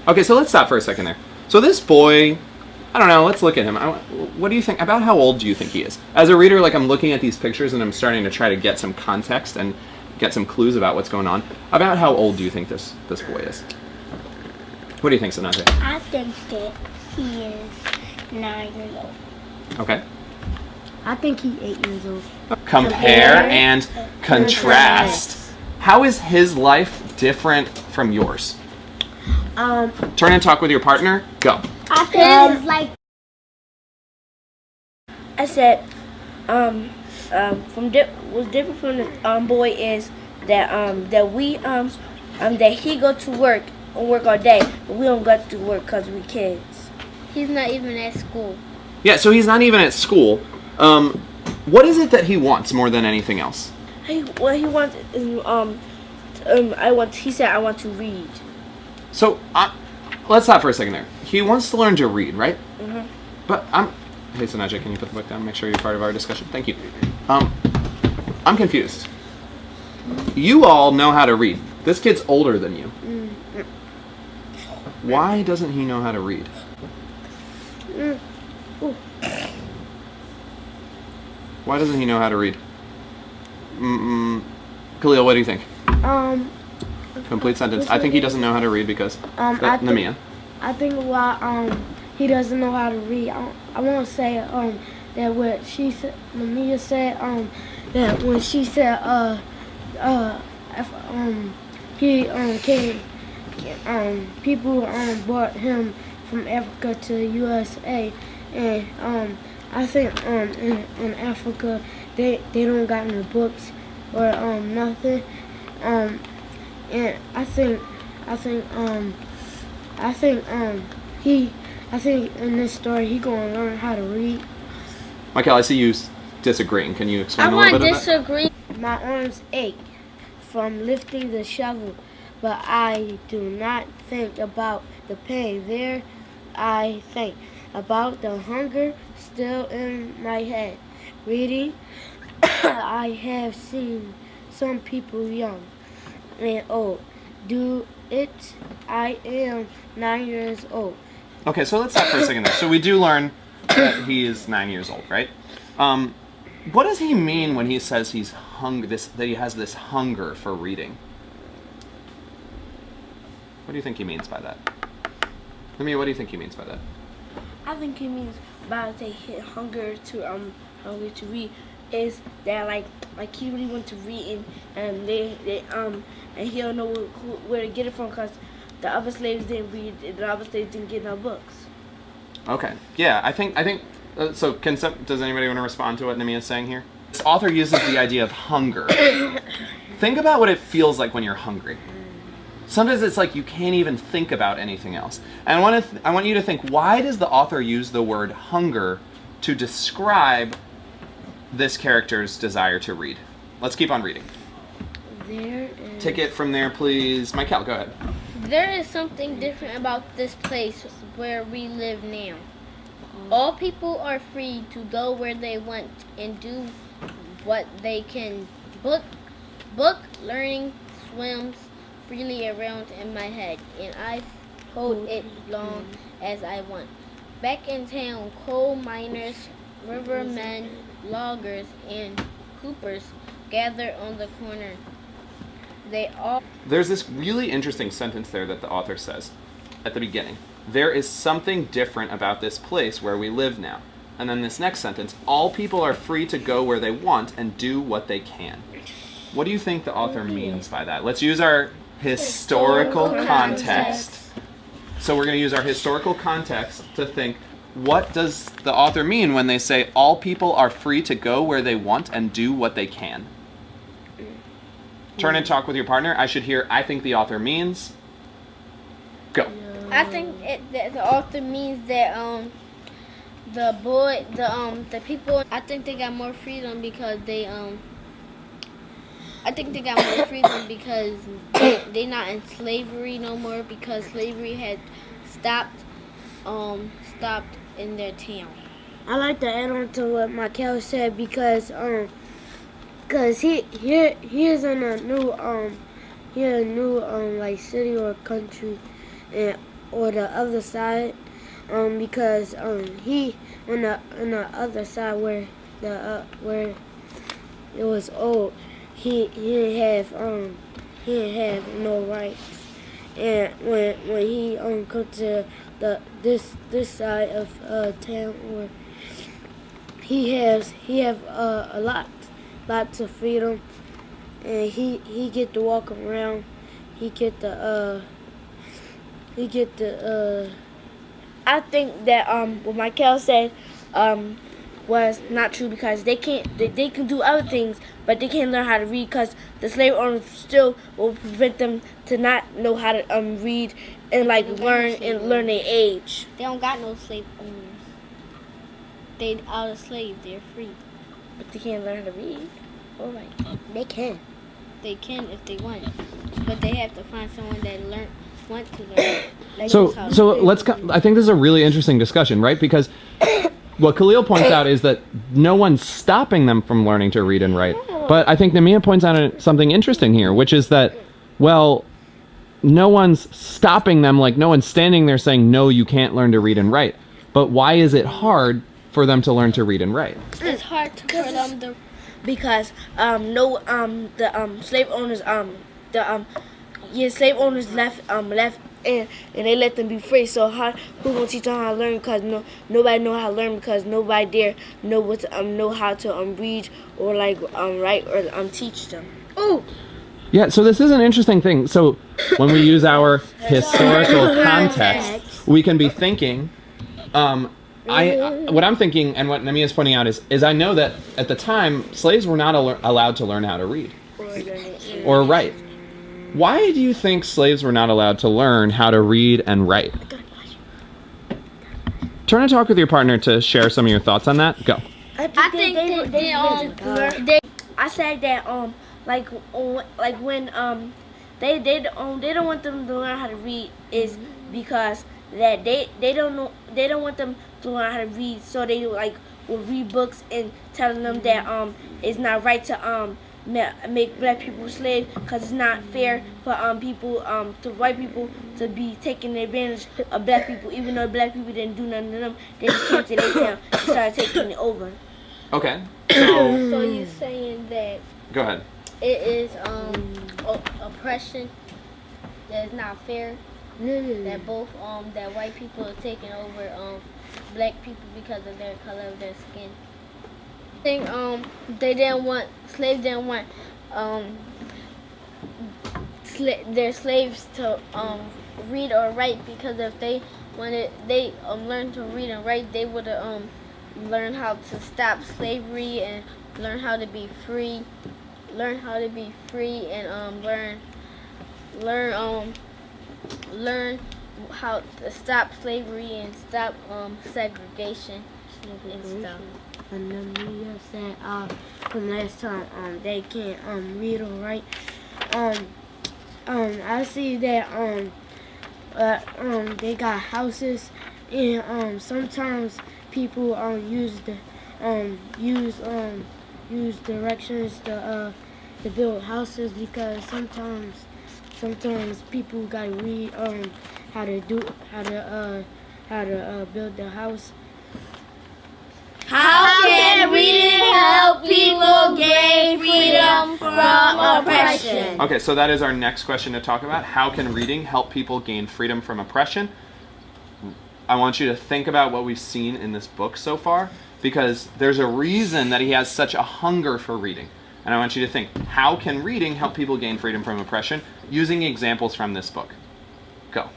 Okay, so let's stop for a second there. So this boy, I don't know, let's look at him. What do you think, about how old do you think he is? As a reader, like, I'm looking at these pictures and I'm starting to try to get some context and get some clues about what's going on. About how old do you think this boy is? What do you think, Sanjay? I think that he is 9 years old. Okay. I think he's 8 years old. Compare and contrast. How is his life different from yours? Turn and talk with your partner. Go. I think like I said, what's different from the boy is that that he go to work and work all day, but we don't go to work because we kids. he's not even at school. Yeah, so he's not even at school. What is it that he wants more than anything else? What he wants is he said I want to read. So let's stop for a second there. He wants to learn to read, right? Mhm. But hey, Sanjay, can you put the book down? Make sure you're part of our discussion. Thank you. I'm confused. You all know how to read. This kid's older than you. Why doesn't he know how to read? Why doesn't he know how to read? Khalil, what do you think? Complete sentence. I think he doesn't know how to read because Namia. I think why he doesn't know how to read. I want to say that what she said, Namia said that when she said people brought him from Africa to USA, and I think in Africa they don't got no books or nothing, and I think in this story he gonna learn how to read. Michael, I see you disagreeing. Can you explain I a little want bit to of that? disagree. My arms ache from lifting the shovel, but I do not think about the pain there. I think about the hunger still in my head. Reading, I have seen some people young and old do it. I am 9 years old. Okay, so let's stop for a second there. So we do learn that he is 9 years old, right? What does he mean when he says he's that he has this hunger for reading? What do you think he means by that? Namia, what do you think he means by that? I think he means by the hunger to read is that like he really wants to read and and he don't know where to get it from because the other slaves didn't read and the other slaves didn't get no books. Okay, yeah, I think. So, does anybody want to respond to what Namia is saying here? This author uses the idea of hunger. Think about what it feels like when you're hungry. Sometimes it's like you can't even think about anything else. And I want you to think, why does the author use the word hunger to describe this character's desire to read? Let's keep on reading. Take it from there, please. Michael, go ahead. There is something different about this place where we live now. All people are free to go where they want and do what they can. Book learning swims freely around in my head, and I hold it long as I want. Back in town, coal miners, rivermen, loggers, and coopers gather on the corner. There's this really interesting sentence there that the author says at the beginning. There is something different about this place where we live now. And then this next sentence, all people are free to go where they want and do what they can. What do you think the author means by that? Let's use our historical context. So we're going to use our historical context to think, what does the author mean when they say all people are free to go where they want and do what they can? Turn and talk with your partner. I should hear, I think the author means. Go. I think that the author means that the people. I think they got more freedom because they I think they got more freedom because they not in slavery no more because slavery had stopped in their town. I like to add on to what Michael said because he is in a new like city or country, and or the other side, because he on the other side where it was old, he didn't have no rights. And when he come to this side of town, where he have a lots of freedom, and he get to walk around. He get the I think that what Michael said was not true, because they can do other things, but they can't learn how to read, because the slave owners still will prevent them to not know how to read and learn their age. They don't got no slave owners. They are slaves. They're free. But they can't learn how to read. All right. they can. They can if they want, but they have to find someone that want to learn. So let's. I think this is a really interesting discussion, right? Because what Khalil points out is that no one's stopping them from learning to read and write. But I think Namia points out something interesting here, which is that, well, no one's stopping them. Like, no one's standing there saying, no, you can't learn to read and write. But why is it hard for them to learn to read and write? It's hard for them to. Because the slave owners slave owners left and they let them be free. So who gonna teach them how to learn? Because nobody know how to learn, because nobody there know how to read or write or teach them. Oh, Yeah, so this is an interesting thing. So when we use our historical context, we can be thinking, what I'm thinking and what Nami is pointing out is I know that at the time, slaves were not allowed to learn how to read or write. Why do you think slaves were not allowed to learn how to read and write? Turn and talk with your partner to share some of your thoughts on that. Go. I think I said that when they don't want them to learn how to read is because that they don't want them to learn how to read, so they will read books and telling them that it's not right to make black people slaves, because it's not fair for to white people to be taking advantage of black people, even though black people didn't do nothing to them. They just came to their town and started taking it over. Okay. so you're saying that Go ahead. it is oppression that is not fair? That both that white people are taking over black people because of their color of their skin. I think slaves didn't want their slaves to read or write, because if they learned to read and write, they would have learned how to stop slavery and learn how to be free, and learn how to stop slavery and stop segregation and stuff. And Namia said from last time they can't read or write. I see that they got houses, and sometimes people use directions to build houses, because sometimes people gotta read how to build the house. How can reading help people gain freedom from oppression? Okay, so that is our next question to talk about. How can reading help people gain freedom from oppression? I want you to think about what we've seen in this book so far, because there's a reason that he has such a hunger for reading. And I want you to think, how can reading help people gain freedom from oppression, using examples from this book? Go.